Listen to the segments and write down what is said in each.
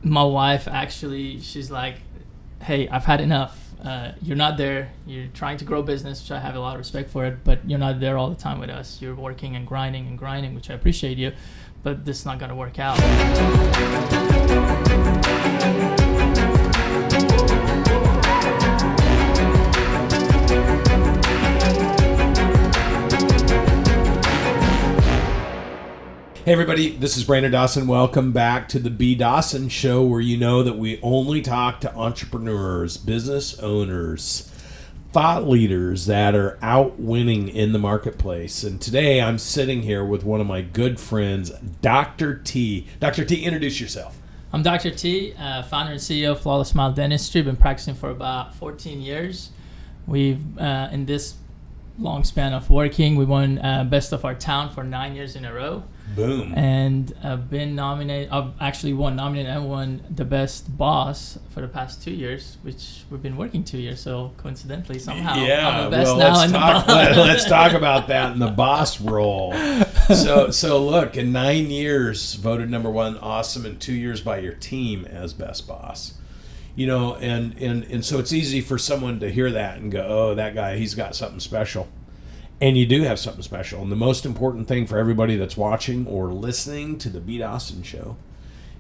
my wife actually, she's like, hey, I've had enough. You're not there. You're trying to grow business, which I have a lot of respect for it, but you're not there all the time with us. You're working and grinding, which I appreciate you, but this is not going to work out. Hey everybody, this is Brandon Dawson. Welcome back to the B. Dawson Show, where you know that we only talk to entrepreneurs, business owners, thought leaders that are out winning in the marketplace. And today I'm sitting here with one of my good friends, Dr. T. Dr. T, introduce yourself. I'm Dr. T, founder and CEO of Flawless Smile Dentistry. Been practicing for about 14 years. We've, in this long span of working, we won Best of Our Town for 9 years in a row. Boom. And I've been nominated, nominated and won the best boss for the past 2 years, which we've been working 2 years. So coincidentally, somehow, I'm the best now in the boss. Let's talk about that in the boss role. So look, in 9 years, voted number one, awesome, and 2 years by your team as best boss. You know, and so it's easy for someone to hear that and go, oh, that guy, he's got something special. And you do have something special. And the most important thing for everybody that's watching or listening to the B. Dawson Show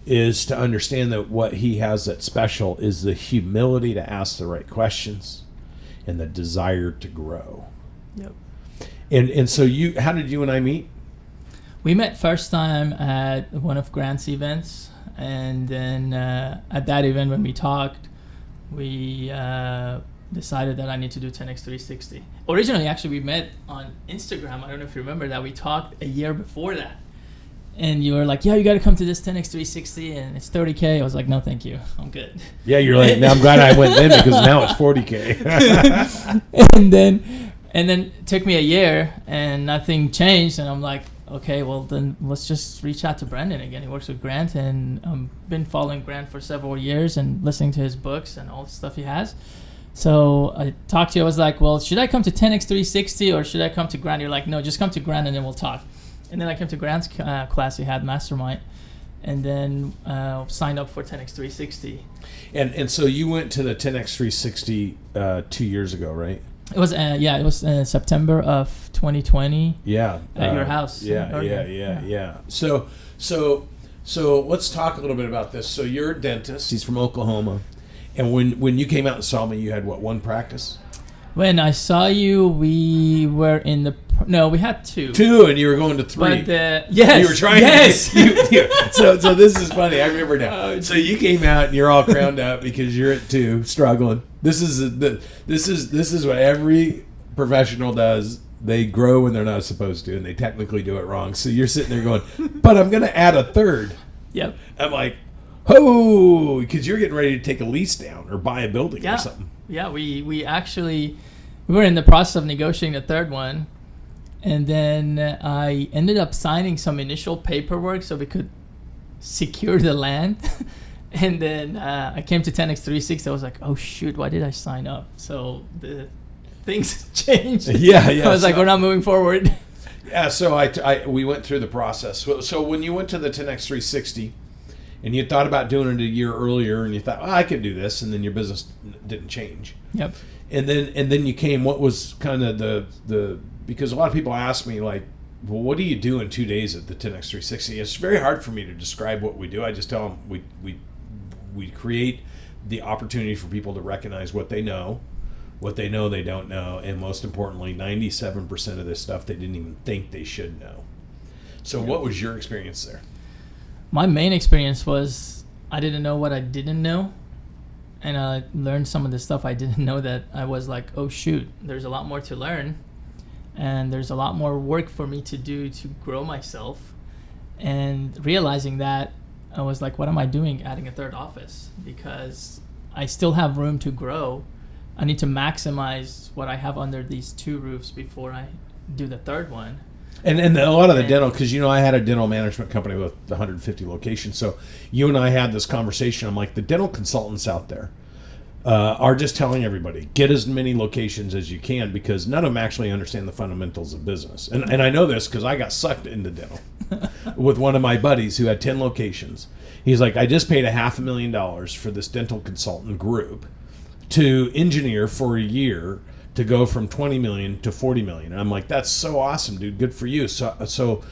is to understand that what he has that's special is the humility to ask the right questions and the desire to grow. Yep. And so how did you and I meet? We met first time at one of Grant's events. And then at that event when we talked, we decided that I need to do 10x 360. Originally, actually, we met on Instagram. I don't know if you remember that. We talked a year before that. And you were like, yeah, you got to come to this 10x 360, and it's $30K. I was like, no, thank you. I'm good. Yeah, you're like, now I'm glad I went then because now it's $40K. and then it took me a year, and nothing changed. And I'm like, okay, well, then let's just reach out to Brandon again. He works with Grant, and I've been following Grant for several years and listening to his books and all the stuff he has. So I talked to you. I was like, well, should I come to 10x 360 or should I come to Grant? You're like, no, just come to Grant and then we'll talk. And then I came to Grant's class. He had Mastermind, and then signed up for 10x 360. And so you went to the 10x 360 2 years ago, right? It was it was September of 2020. Yeah, at your house. Yeah. So let's talk a little bit about this. So you're a dentist. He's from Oklahoma. And when you came out and saw me, you had what, one practice? When I saw you, we were in the we had two. Two, and you were going to three. But yes, you were trying. Yes. So this is funny. I remember now. So you came out and you're all crowned up because you're at two, struggling. This is what every professional does. They grow when they're not supposed to, and they technically do it wrong. So you're sitting there going, but I'm going to add a third. Yep. I'm like, oh, because you're getting ready to take a lease down or buy a building or something. Yeah, we were in the process of negotiating the third one, and then I ended up signing some initial paperwork so we could secure the land. And then I came to 10x 360. I was like, oh shoot, why did I sign up? So the things changed. Yeah. I was like, we're not moving forward. Yeah, so we went through the process. So when you went to the 10x 360, and you thought about doing it a year earlier, and you thought, I could do this, and then your business didn't change. Yep. And then you came. What was kind of the because a lot of people ask me like, well, what do you do in 2 days at the 10x 360? It's very hard for me to describe what we do. I just tell them we create the opportunity for people to recognize what they know they don't know, and most importantly, 97% of this stuff they didn't even think they should know. So what was your experience there? My main experience was I didn't know what I didn't know, and I learned some of the stuff I didn't know that I was like, oh shoot, there's a lot more to learn, and there's a lot more work for me to do to grow myself. And realizing that, I was like, what am I doing adding a third office? Because I still have room to grow. I need to maximize what I have under these two roofs before I do the third one. And a lot of the dental, because I had a dental management company with 150 locations. So you and I had this conversation. I'm like, the dental consultants out there are just telling everybody, get as many locations as you can, because none of them actually understand the fundamentals of business. And I know this because I got sucked into dental with one of my buddies who had 10 locations. He's like, I just paid $500,000 for this dental consultant group to engineer for a year to go from 20 million to 40 million. And I'm like, that's so awesome, dude. Good for you. So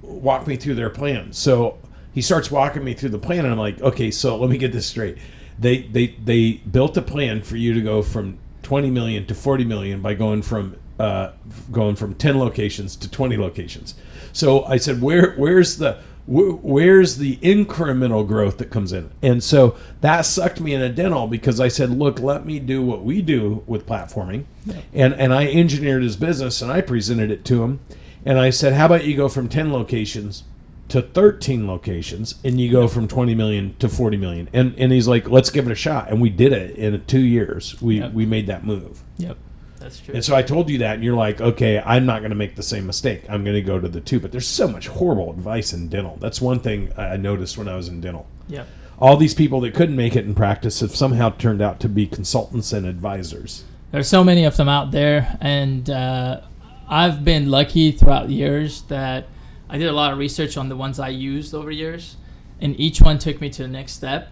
walk me through their plan. So he starts walking me through the plan, and I'm like, okay, so let me get this straight. They built a plan for you to go from 20 million to 40 million by going from 10 locations to 20 locations. So I said, where's the incremental growth that comes in? And so that sucked me into dental, because I said, look, let me do what we do with platforming. Yeah. And I engineered his business, and I presented it to him. And I said, how about you go from 10 locations to 13 locations, and you go from 20 million to 40 million. And he's like, let's give it a shot. And we did it in 2 years. We made that move. Yep. That's true. And so I told you that, and you're like, okay, I'm not going to make the same mistake. I'm going to go to the 2. But there's so much horrible advice in dental. That's one thing I noticed when I was in dental. Yep. All these people that couldn't make it in practice have somehow turned out to be consultants and advisors. There's so many of them out there, and I've been lucky throughout the years that I did a lot of research on the ones I used over years, and each one took me to the next step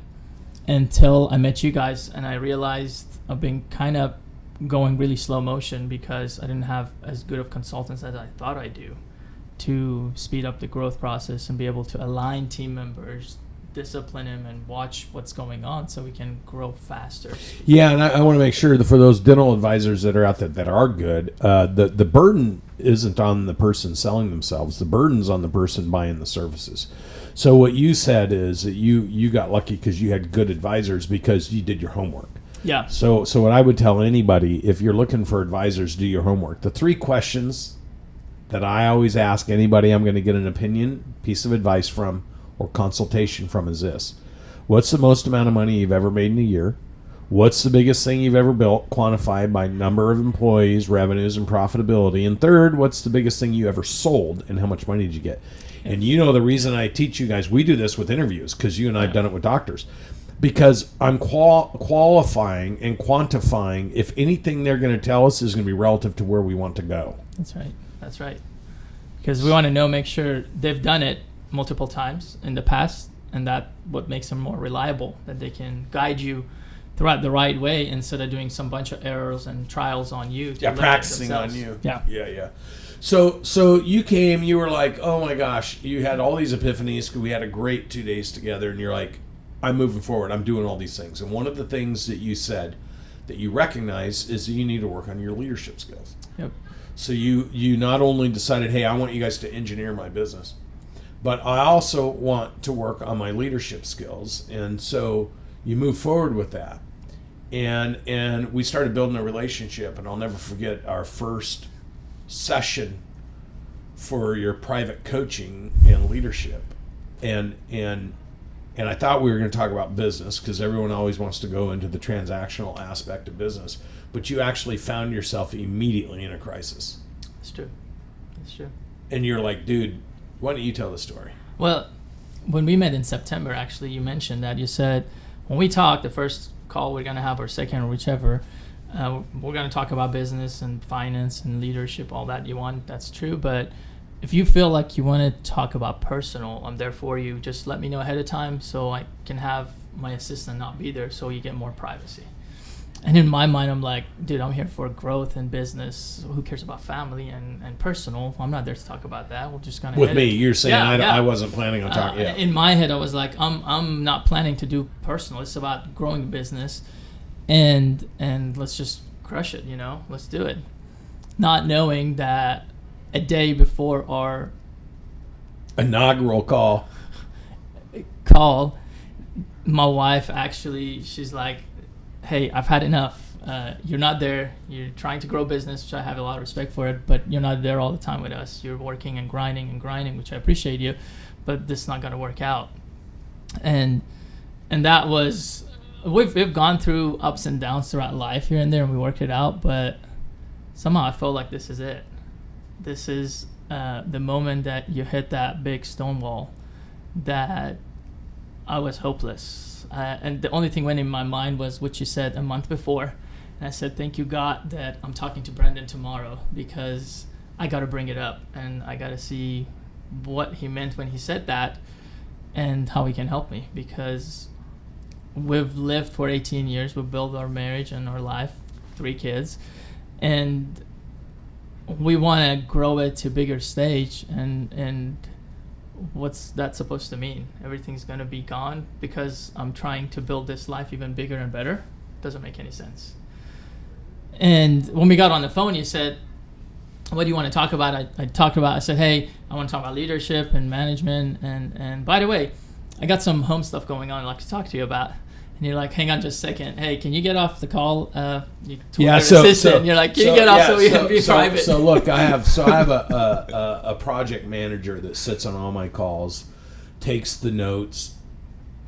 until I met you guys, and I realized I've been kind of going really slow motion because I didn't have as good of consultants as I thought I do to speed up the growth process and be able to align team members, discipline them, and watch what's going on so we can grow faster. Yeah, and I want to make sure that for those dental advisors that are out there that are good, the burden isn't on the person selling themselves. The burden's on the person buying the services. So what you said is that you got lucky because you had good advisors because you did your homework. Yeah. So what I would tell anybody, if you're looking for advisors, do your homework. The 3 questions that I always ask anybody I'm going to get an opinion, piece of advice from, or consultation from is this. What's the most amount of money you've ever made in a year? What's the biggest thing you've ever built, quantified by number of employees, revenues, and profitability? And third, what's the biggest thing you ever sold, and how much money did you get? And you know the reason I teach you guys, we do this with interviews, because you and I have done it with doctors. Because I'm qualifying and quantifying if anything they're going to tell us is going to be relative to where we want to go. That's right. Because we want to know, make sure they've done it multiple times in the past, and that what makes them more reliable, that they can guide you throughout the right way instead of doing some bunch of errors and trials on you. Practicing on you. Yeah. So you came, you were like, oh my gosh, you had all these epiphanies because we had a great 2 days together, and you're like, I'm moving forward. I'm doing all these things. And one of the things that you said that you recognize is that you need to work on your leadership skills. Yep. So you not only decided, hey, I want you guys to engineer my business, but I also want to work on my leadership skills. And so you move forward with that. And we started building a relationship, and I'll never forget our first session for your private coaching and leadership. And I thought we were going to talk about business because everyone always wants to go into the transactional aspect of business. But you actually found yourself immediately in a crisis. It's true. And you're like, dude, why don't you tell the story? Well, when we met in September, actually, you mentioned that. You said, when we talked, the first call we're going to have, or second, or whichever, we're going to talk about business and finance and leadership, all that you want. That's true. But if you feel like you want to talk about personal, I'm there for you. Just let me know ahead of time so I can have my assistant not be there so you get more privacy. And in my mind, I'm like, dude, I'm here for growth and business. Who cares about family and personal? I'm not there to talk about that. We'll just kind of with me. You're saying I wasn't planning on talking. Yeah. In my head, I was like, I'm not planning to do personal. It's about growing the business, and let's just crush it. Let's do it. Not knowing that a day before our inaugural call, my wife actually, she's like, hey, I've had enough. You're not there. You're trying to grow business, which I have a lot of respect for it, but you're not there all the time with us. You're working and grinding, which I appreciate you, but this is not going to work out. And that was, we've gone through ups and downs throughout life here and there, and we worked it out, but somehow I felt like this is it. This is the moment that you hit that big stone wall that I was hopeless. And the only thing went in my mind was what you said a month before. And I said, thank you, God, that I'm talking to Brandon tomorrow, because I got to bring it up and I got to see what he meant when he said that. and how he can help me, because we've lived for 18 years. We've built our marriage and our life, 3 kids, and we want to grow it to bigger stage. And what's that supposed to mean? Everything's going to be gone because I'm trying to build this life even bigger and better? Doesn't make any sense. And when we got on the phone, you said, what do you want to talk about? I said, hey, I want to talk about leadership and management. And by the way, I got some home stuff going on I'd like to talk to you about. And you're like, hang on just a second. Hey, can you get off the call? You told your assistant. You're like, can you get off so we can be private? So look, I have a project manager that sits on all my calls, takes the notes,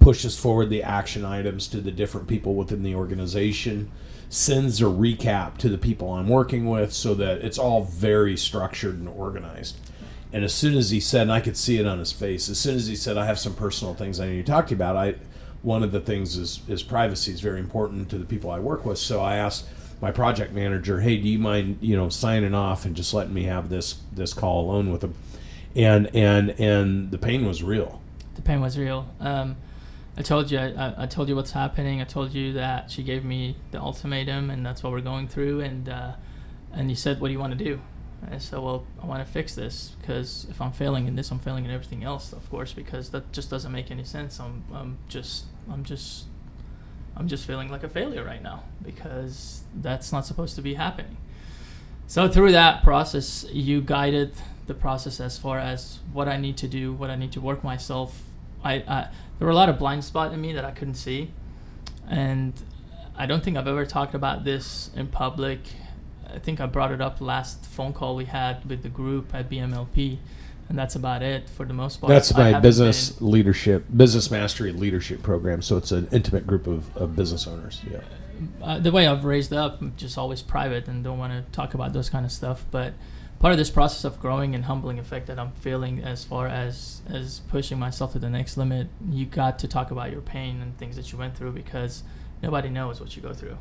pushes forward the action items to the different people within the organization, sends a recap to the people I'm working with, so that it's all very structured and organized. And as soon as he said, and I could see it on his face, as soon as he said, I have some personal things I need to talk to you about, one of the things is privacy is very important to the people I work with. So I asked my project manager, hey, do you mind, signing off and just letting me have this call alone with him? And the pain was real. The pain was real. I told you what's happening. I told you that she gave me the ultimatum, and that's what we're going through. And you said, what do you want to do? I said, well, I want to fix this, because if I'm failing in this, I'm failing in everything else, of course, because that just doesn't make any sense. I'm just feeling like a failure right now, because that's not supposed to be happening. So through that process, you guided the process as far as what I need to do, what I need to work myself. There were a lot of blind spots in me that I couldn't see, and I don't think I've ever talked about this in public. I think I brought it up last phone call we had with the group at BMLP, and that's about it for the most part. That's my business mastery leadership program. So it's an intimate group of business owners. Yeah. The way I've raised up, I'm just always private and don't want to talk about those kind of stuff. But part of this process of growing and humbling effect that I'm feeling, as far as pushing myself to the next limit, you got to talk about your pain and things that you went through, because nobody knows what you go through.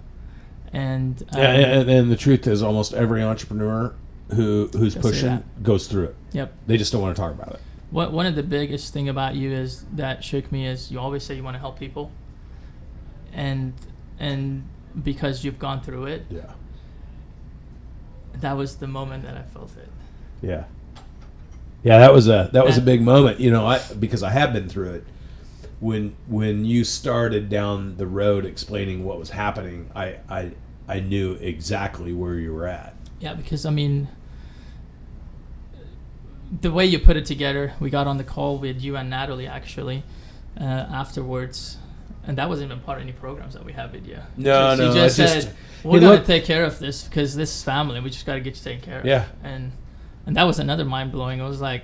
And and the truth is, almost every entrepreneur who's pushing goes through it. Yep. They just don't want to talk about it. One of the biggest thing about you is that shook me is you always say you want to help people, and because you've gone through it. Yeah. That was the moment that I felt it. Yeah. Yeah, that was a big moment, because I have been through it. When you started down the road explaining what was happening, I knew exactly where you were at. Yeah, because the way you put it together, we got on the call with you and Natalie actually afterwards, and that wasn't even part of any programs that we have with you. No, you just said, we're going to take care of this because this is family. We just got to get you taken care of. Yeah. And that was another mind-blowing. It was like,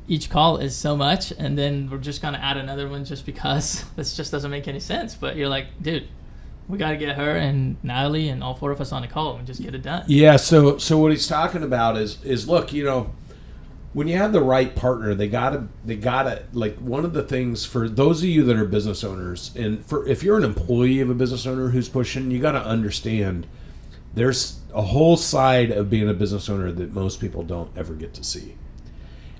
each call is so much, and then we're just going to add another one just because this just doesn't make any sense. But you're like, dude, we got to get her and Natalie and all 4 of us on the call and just get it done. Yeah, so what he's talking about is look, when you have the right partner, they gotta like, one of the things for those of you that are business owners, and if you're an employee of a business owner who's pushing, you got to understand there's a whole side of being a business owner that most people don't ever get to see.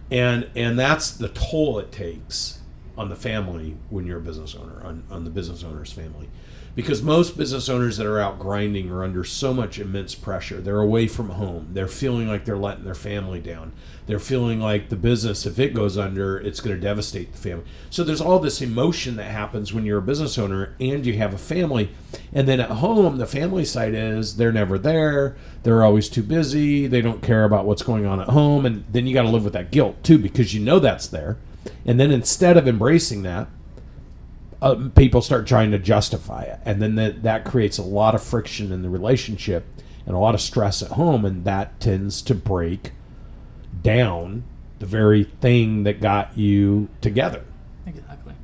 And that's the toll it takes on the family when you're a business owner, on the business owner's family. Because most business owners that are out grinding are under so much immense pressure. They're away from home. They're feeling like they're letting their family down. They're feeling like the business, if it goes under, it's going to devastate the family. So there's all this emotion that happens when you're a business owner and you have a family. And then at home, the family side is they're never there. They're always too busy. They don't care about what's going on at home. And then you got to live with that guilt too, because you know that's there. And then instead of embracing that, people start trying to justify it, and then that creates a lot of friction in the relationship and a lot of stress at home, and that tends to break down the very thing that got you together. Exactly.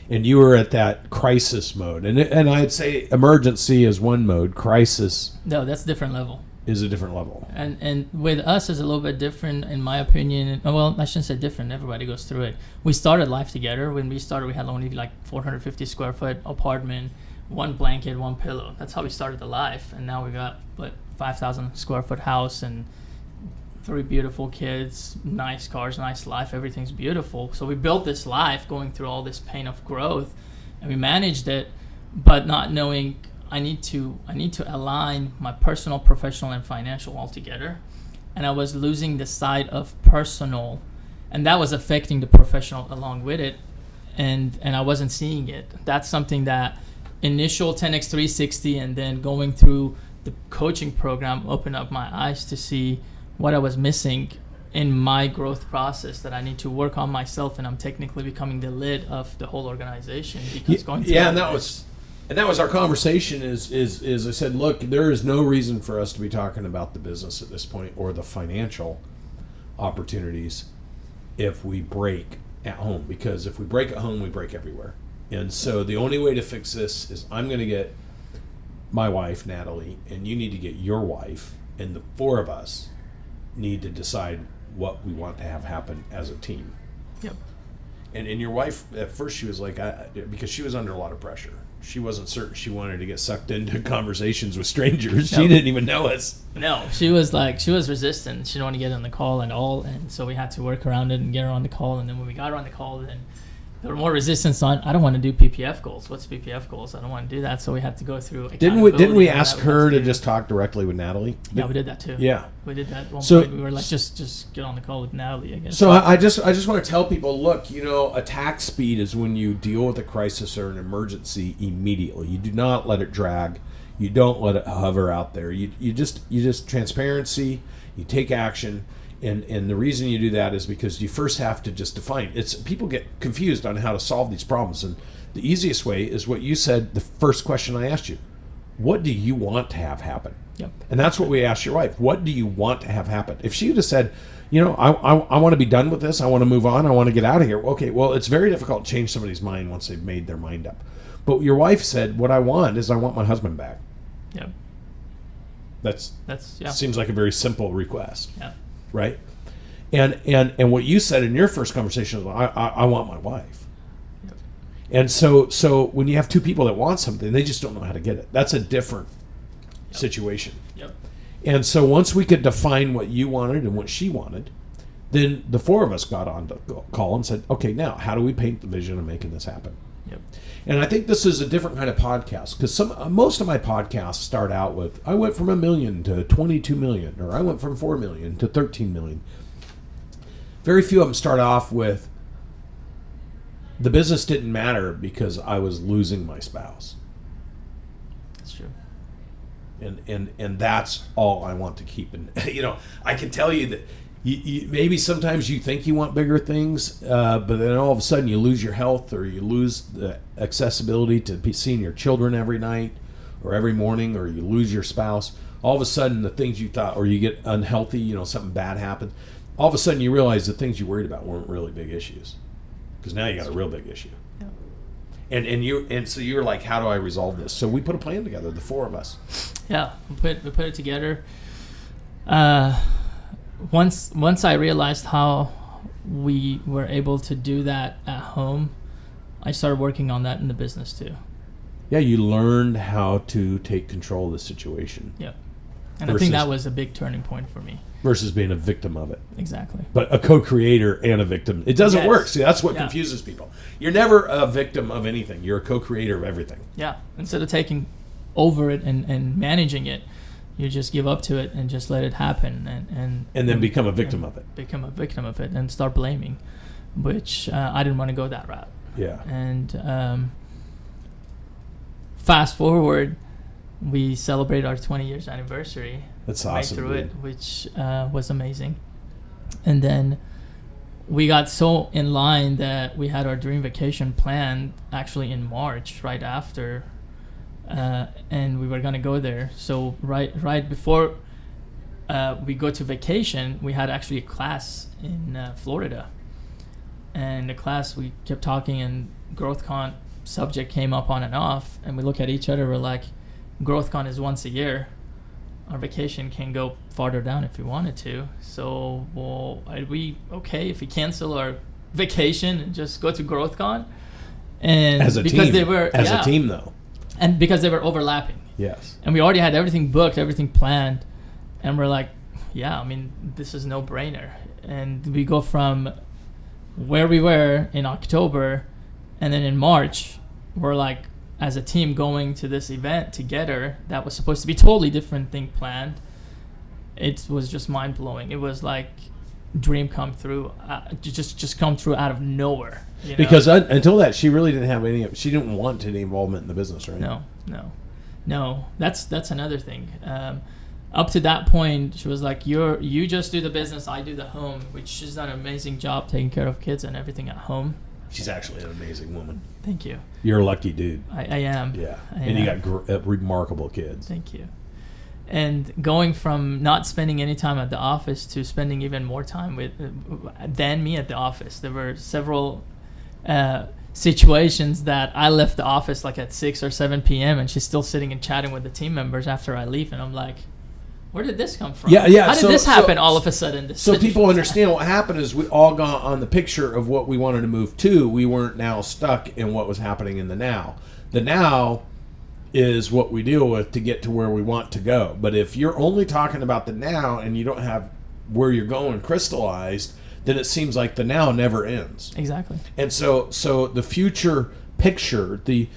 And you were at that crisis mode, and I'd say emergency is one mode, crisis. No, that's a different level. Is a different level. And with us is a little bit different, in my opinion. Well, I shouldn't say different. Everybody goes through it. We started life together. When we started, we had only like 450 square foot apartment, 1 blanket, 1 pillow. That's how we started the life. And now we got 5,000 square foot house and 3 beautiful kids, nice cars, nice life, everything's beautiful. So we built this life going through all this pain of growth, and we managed it, but not knowing I need to align my personal, professional, and financial all together. And I was losing the side of personal, and that was affecting the professional along with it, and I wasn't seeing it. That's something that initial 10x 360 and then going through the coaching program opened up my eyes to see what I was missing in my growth process, that I need to work on myself, and I'm technically becoming the lid of the whole organization because going through and that was our conversation is I said, look, there is no reason for us to be talking about the business at this point or the financial opportunities if we break at home, because if we break at home, we break everywhere. And so the only way to fix this is I'm going to get my wife, Natalie, and you need to get your wife, and the 4 of us need to decide what we want to have happen as a team. Yep. And your wife, at first she was like, because she was under a lot of pressure. She wasn't certain she wanted to get sucked into conversations with strangers. She didn't even know us. No, she was resistant. She didn't want to get on the call at all. And so we had to work around it and get her on the call. And then when we got her on the call, then there were more resistance on, I don't want to do PPF goals. What's PPF goals? I don't want to do that. So we had to go through accountability. Didn't we ask her to just talk directly with Natalie? Yeah, we did that too. Yeah. We did that at one point. We were like, just get on the call with Natalie, I guess. So I just want to tell people, look, attack speed is when you deal with a crisis or an emergency immediately. You do not let it drag. You don't let it hover out there. You just transparency, you take action. And the reason you do that is because you first have to just define. People get confused on how to solve these problems, and the easiest way is what you said. The first question I asked you: what do you want to have happen? Yep. And that's what we asked your wife. What do you want to have happen? If she would have said, I want to be done with this. I want to move on. I want to get out of here. Okay, well, it's very difficult to change somebody's mind once they've made their mind up. But your wife said, what I want is I want my husband back. Yep. That's yeah. Seems like a very simple request. Yeah. Right? And what you said in your first conversation was, I want my wife. Yep. And so when you have 2 people that want something, they just don't know how to get it. That's a different situation. Yep. And so once we could define what you wanted and what she wanted, then the 4 of us got on the call and said, okay, now how do we paint the vision of making this happen? Yep. And I think this is a different kind of podcast, because most of my podcasts start out with, I went from $1 million to 22 million, or I went from 4 million to 13 million. Very few of them start off with, the business didn't matter because I was losing my spouse. That's true. And that's all I want to keep. And I can tell you that you maybe sometimes you think you want bigger things, but then all of a sudden you lose your health, or you lose the accessibility to be seeing your children every night or every morning, or you lose your spouse. All of a sudden the things you thought, or you get unhealthy, something bad happens. All of a sudden you realize the things you worried about weren't really big issues, because now you got a real big issue. Yeah. And so you're like, how do I resolve this? So we put a plan together, the 4 of us. Yeah, we put it together. Once I realized how we were able to do that at home, I started working on that in the business too. Yeah, you learned how to take control of the situation. Yeah. And I think that was a big turning point for me. Versus being a victim of it. Exactly. But a co-creator and a victim. It doesn't work. See, that's what confuses people. You're never a victim of anything. You're a co-creator of everything. Yeah. Instead of taking over it and managing it, you just give up to it and just let it happen. And then become a victim of it. Become a victim of it and start blaming, which I didn't want to go that route. Yeah. And fast forward, we celebrated our 20 years anniversary. That's awesome. Through it, which was amazing. And then we got so in line that we had our dream vacation planned actually in March, right after, and we were gonna go there. So right before we go to vacation, we had actually a class in Florida. And the class, we kept talking, and GrowthCon subject came up on and off, and we look at each other, we're like, GrowthCon is once a year. Our vacation can go farther down if we wanted to. So, well, are we okay if we cancel our vacation and just go to GrowthCon? And as a because team, they were a team though, and because they were overlapping. Yes. And we already had everything booked, everything planned, and we're like, yeah, I mean, this is no brainer. And we go from where we were in October, and then in March, we're like, as a team, going to this event together that was supposed to be totally different thing planned. It was just mind blowing. It was like dream come through, just come through out of nowhere. You know? Because until that, she really didn't have any. She didn't want any involvement in the business, right? No. That's another thing. Up to that point, she was like, you just do the business, I do the home, which she's done an amazing job taking care of kids and everything at home. She's actually an amazing woman. Thank you. You're a lucky dude. I am. Yeah. And you got remarkable kids. Thank you. And going from not spending any time at the office to spending even more time than me at the office. There were several situations that I left the office like at 6 or 7 p.m. and she's still sitting and chatting with the team members after I leave. And I'm like, where did this come from? Yeah. How did this happen all of a sudden? So people understand what happened is we all got on the picture of what we wanted to move to. We weren't now stuck in what was happening in the now. The now is what we deal with to get to where we want to go. But if you're only talking about the now and you don't have where you're going crystallized, then it seems like the now never ends. Exactly. And so the future picture, the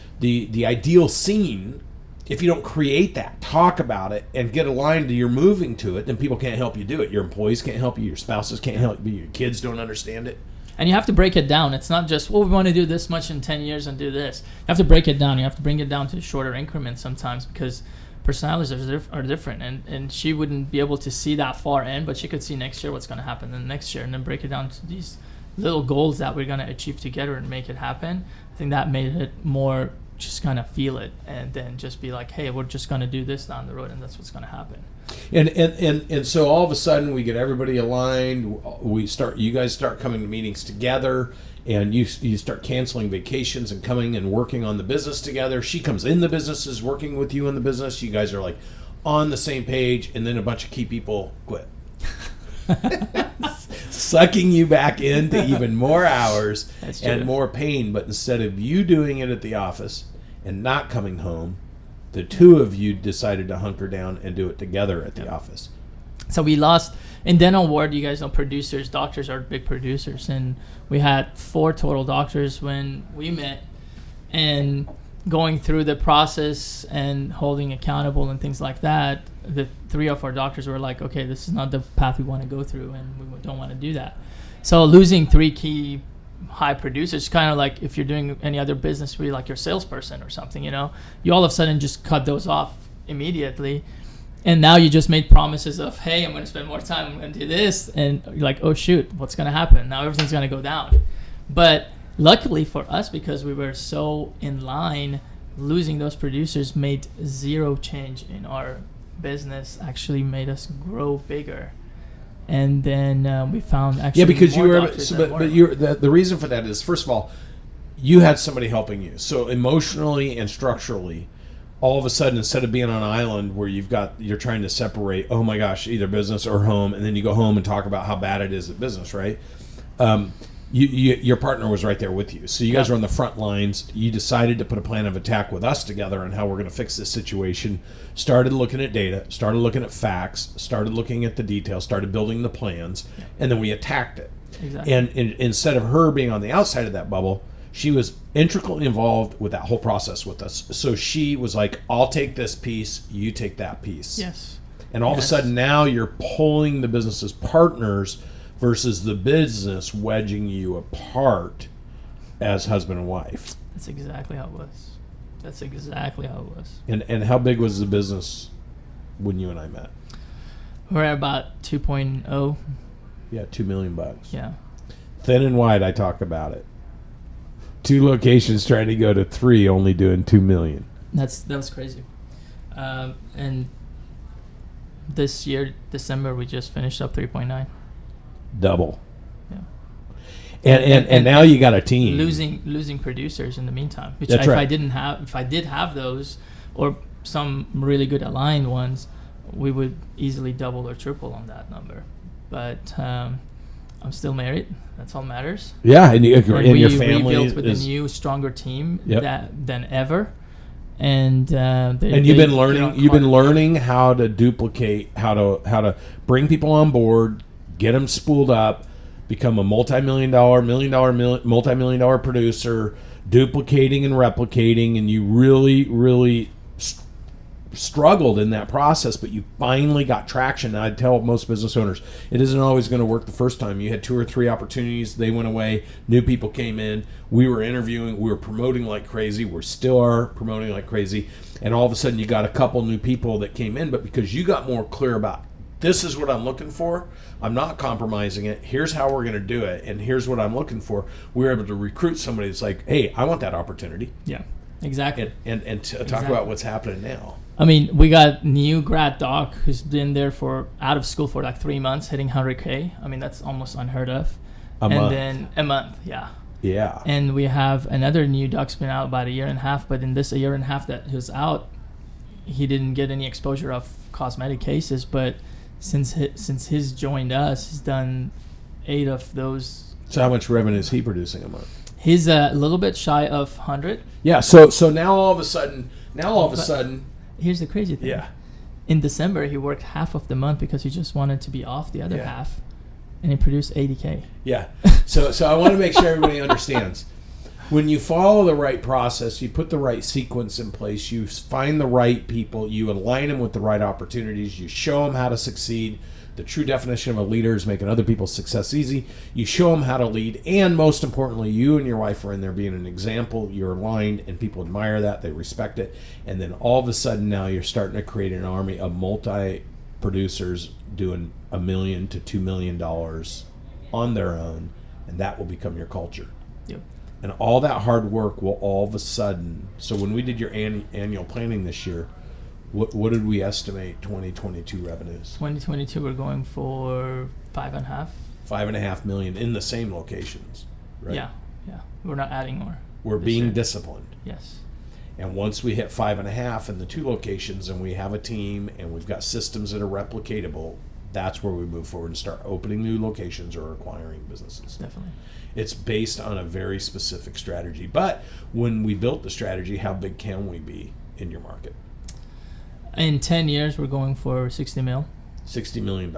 ideal scene, if you don't create that, talk about it, and get aligned to you're moving to it, then people can't help you do it. Your employees can't help you. Your spouses can't help you. Your kids don't understand it. And you have to break it down. It's not just, well, we want to do this much in 10 years and do this. You have to break it down. You have to bring it down to shorter increments sometimes because personalities are different. And she wouldn't be able to see that far in, but she could see next year what's going to happen in the next year and then break it down to these little goals that we're going to achieve together and make it happen. I think that made it more just kind of feel it and then just be like, hey, we're just going to do this down the road and that's what's going to happen. And so all of a sudden we get everybody aligned. You guys start coming to meetings together, and you start canceling vacations and coming and working on the business together. She comes in the business, is working with you in the business. You guys are like on the same page, and then a bunch of key people quit. Sucking you back into even more hours and more pain. But instead of you doing it at the office and not coming home, the two of you decided to hunker down and do it together at the office. So we lost in dental ward. You guys know producers, doctors are big producers, and we had 4 total doctors when we met, and going through the process and holding accountable and things like that. The 3 of our doctors were like, okay, this is not the path we want to go through, and we don't want to do that. So losing 3 key high producers, kind of like if you're doing any other business where you're like your salesperson or something, you all of a sudden just cut those off immediately. And now you just made promises of, hey, I'm going to spend more time, I'm going to do this. And you're like, oh, shoot, what's going to happen? Now everything's going to go down. But luckily for us, because we were so in line, losing those producers made 0 change in our business, actually made us grow bigger. And then we found actually because more you were, doctors but the reason for that is, first of all, you had somebody helping you. So emotionally and structurally, all of a sudden, instead of being on an island where you're trying to separate, oh my gosh, either business or home, and then you go home and talk about how bad it is at business, right? Your partner was right there with you. So you guys were on the front lines. You decided to put a plan of attack with us together on how we're going to fix this situation. Started looking at data, started looking at facts, started looking at the details, started building the plans, and then we attacked it. Exactly. And instead of her being on the outside of that bubble, she was intricately involved with that whole process with us. So she was like, I'll take this piece, you take that piece. Yes. And all of a sudden now you're pulling the business as partners versus the business wedging you apart as husband and wife. That's exactly how it was. And how big was the business when you and I met? We're at about 2.0. Yeah, $2 million. Yeah. Thin and wide, I talk about it. 2 locations trying to go to 3, only doing $2 million. That was crazy. And this year, December, we just finished up 3.9. Double. Yeah. And now you got a team. Losing producers in the meantime. Which That's right. if I did have those, or some really good aligned ones, we would easily double or triple on that number. But I'm still married. That's all matters. Yeah, and your family we built with is a new, stronger team Yep. than ever. and you've been learning how to duplicate, how to bring people on board, get them spooled up, become a multi-million dollar producer, duplicating and replicating, and you really struggled in that process, but you finally got traction. And I tell most business owners, it isn't always going to work the first time. You had 2 or 3 opportunities, they went away, new people came in, we were interviewing, we were promoting like crazy, we still are promoting like crazy, and all of a sudden you got a couple new people that came in, but because you got more clear about, this is what I'm looking for, I'm not compromising it, here's how we're going to do it, and here's what I'm looking for, we were able to recruit somebody that's like, hey, I want that opportunity. Yeah, exactly. And talk about what's happening now. I mean, we got new grad doc who's been there out of school for like 3 months, hitting 100K. I mean, that's almost unheard of. A month, yeah. Yeah. And we have another new doc's been out about 1.5 years, but in this 1.5 years that he was out, he didn't get any exposure of cosmetic cases. But since he's joined us, he's done 8 of those. So how much revenue is he producing a month? He's a little bit shy of 100. Yeah. So now all of a sudden. Here's the crazy thing. Yeah. In December, he worked half of the month because he just wanted to be off the other half, and he produced 80K. Yeah. So I want to make sure everybody understands. When you follow the right process, you put the right sequence in place, you find the right people, you align them with the right opportunities, you show them how to succeed. The true definition of a leader is making other people's success easy. You show them how to lead, and most importantly, you and your wife are in there being an example. You're aligned, and people admire that. They respect it. And then all of a sudden now you're starting to create an army of multi-producers doing $1 million to $2 million on their own, and that will become your culture. Yep. And all that hard work will all of a sudden, so when we did your annual planning this year, what did we estimate 2022 revenues? 2022 we're going for 5.5. 5.5 million in the same locations, right? Yeah. We're not adding more. We're being disciplined. Yes. And once we hit 5.5 in the 2 locations, and we have a team, and we've got systems that are replicatable, that's where we move forward and start opening new locations or acquiring businesses. Definitely. It's based on a very specific strategy. But when we built the strategy, how big can we be in your market? In 10 years, we're going for 60 mil. $60 million.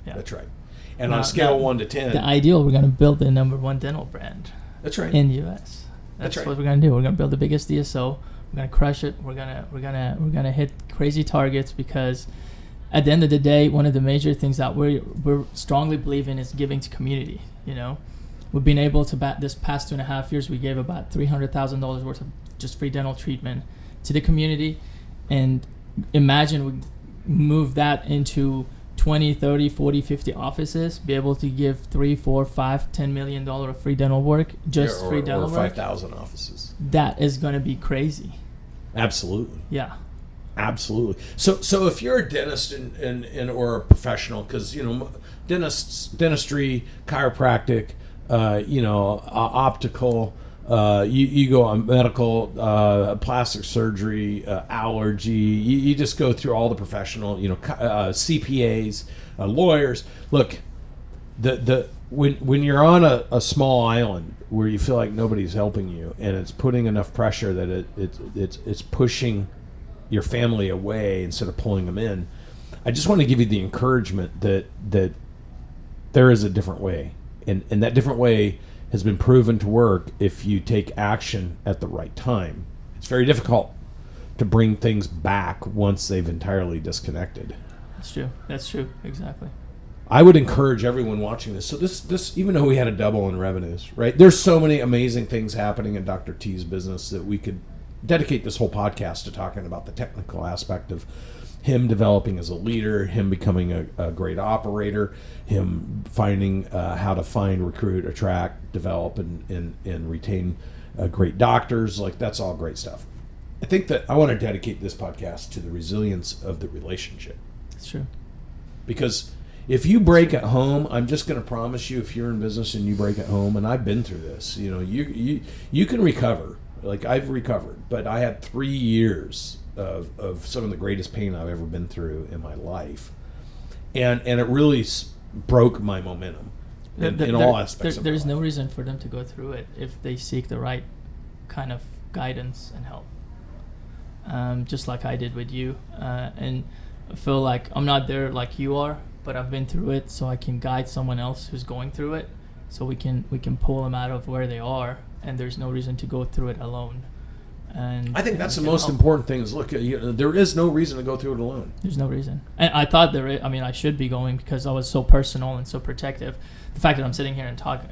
Yeah. That's right. And on a scale of 1 to 10. The ideal, we're going to build the #1 dental brand. That's right. In the U.S. That's right. What we're going to do. We're going to build the biggest DSO. We're going to crush it. We're gonna hit crazy targets, because at the end of the day, one of the major things that we strongly believe in is giving to community. You know, we've been able to this past 2.5 years, we gave about $300,000 worth of just free dental treatment to the community, and imagine we move that into 20, 30, 40, 50 offices, be able to give $3, $4, $5, $10 million of free dental work, free dental work. 5,000 offices. That is going to be crazy. Absolutely. Yeah. Absolutely. So if you're a dentist or a professional, because dentistry, chiropractic, optical. You go on medical, plastic surgery, allergy. You just go through all the professional, CPAs, lawyers. Look, when you're on a small island where you feel like nobody's helping you, and it's putting enough pressure that it's pushing your family away instead of pulling them in. I just want to give you the encouragement that there is a different way, and that different way has been proven to work if you take action at the right time. It's very difficult to bring things back once they've entirely disconnected. That's true. Exactly. I would encourage everyone watching this. So this even though we had a double in revenues, right? There's so many amazing things happening in Dr. T's business that we could dedicate this whole podcast to talking about the technical aspect of him developing as a leader, him becoming a great operator, him finding how to find, recruit, attract, develop, and retain great doctors. Like, that's all great stuff. I think that I want to dedicate this podcast to the resilience of the relationship. That's true. Because if you break at home, I'm just going to promise you, if you're in business and you break at home, and I've been through this, you can recover. Like, I've recovered, but I had 3 years of some of the greatest pain I've ever been through in my life, and it really broke my momentum in all aspects of my life. There's no reason for them to go through it if they seek the right kind of guidance and help. just like I did with you. And I feel like I'm not there like you are, but I've been through it, so I can guide someone else who's going through it, so we can pull them out of where they are, and there's no reason to go through it alone. And I think that's the most important thing is, look, there is no reason to go through it alone. There's no reason. And I thought I should be going because I was so personal and so protective. The fact that I'm sitting here and talking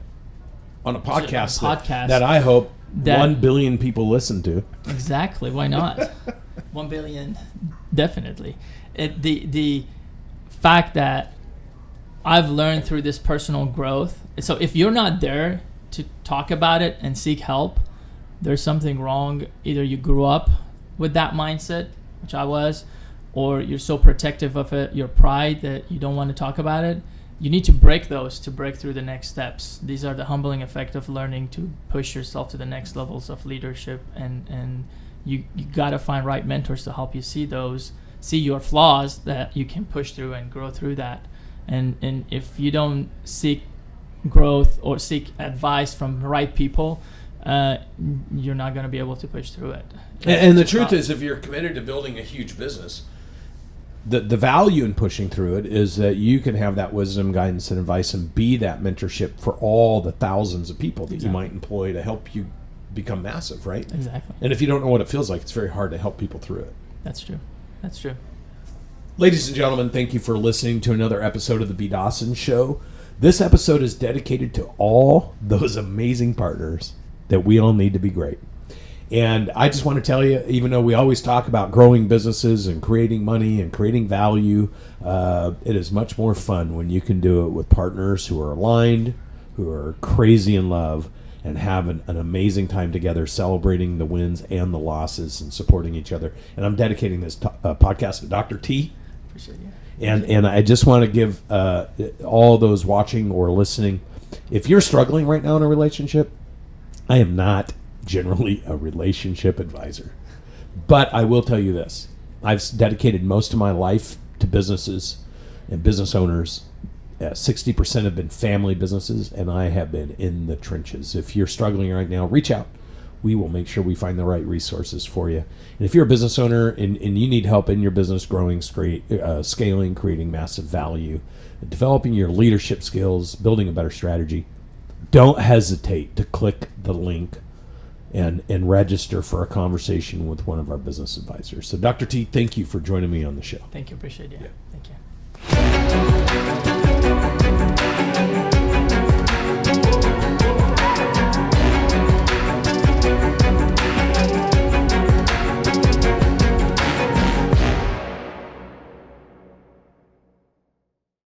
on a podcast that I hope 1 billion people listen to. Exactly. Why not? 1 billion, definitely. The fact that I've learned through this personal growth. So if you're not there to talk about it and seek help, there's something wrong. Either you grew up with that mindset, which I was, or you're so protective of it, your pride, that you don't want to talk about it. You need to break those to break through the next steps. These are the humbling effect of learning to push yourself to the next levels of leadership, and you got to find right mentors to help you see your flaws that you can push through and grow through that. And if you don't seek growth or seek advice from the right people, you're not going to be able to push through it. And the truth is, if you're committed to building a huge business, the value in pushing through it is that you can have that wisdom, guidance, and advice and be that mentorship for all the thousands of people that you might employ to help you become massive, right? Exactly. And if you don't know what it feels like, it's very hard to help people through it. That's true. Ladies and gentlemen, thank you for listening to another episode of the B. Dawson Show. This episode is dedicated to all those amazing partners that we all need to be great. And I just want to tell you, even though we always talk about growing businesses and creating money and creating value, it is much more fun when you can do it with partners who are aligned, who are crazy in love, and have an amazing time together celebrating the wins and the losses and supporting each other. And I'm dedicating this podcast to Dr. T. Appreciate you. And I just want to give all those watching or listening, if you're struggling right now in a relationship, I am not generally a relationship advisor. But I will tell you this. I've dedicated most of my life to businesses and business owners. 60% have been family businesses, and I have been in the trenches. If you're struggling right now, reach out. We will make sure we find the right resources for you. And if you're a business owner and you need help in your business growing, scaling, creating massive value, developing your leadership skills, building a better strategy, don't hesitate to click the link and register for a conversation with one of our business advisors. So, Dr. T, thank you for joining me on the show. Thank you. Appreciate it. Yeah. Thank you.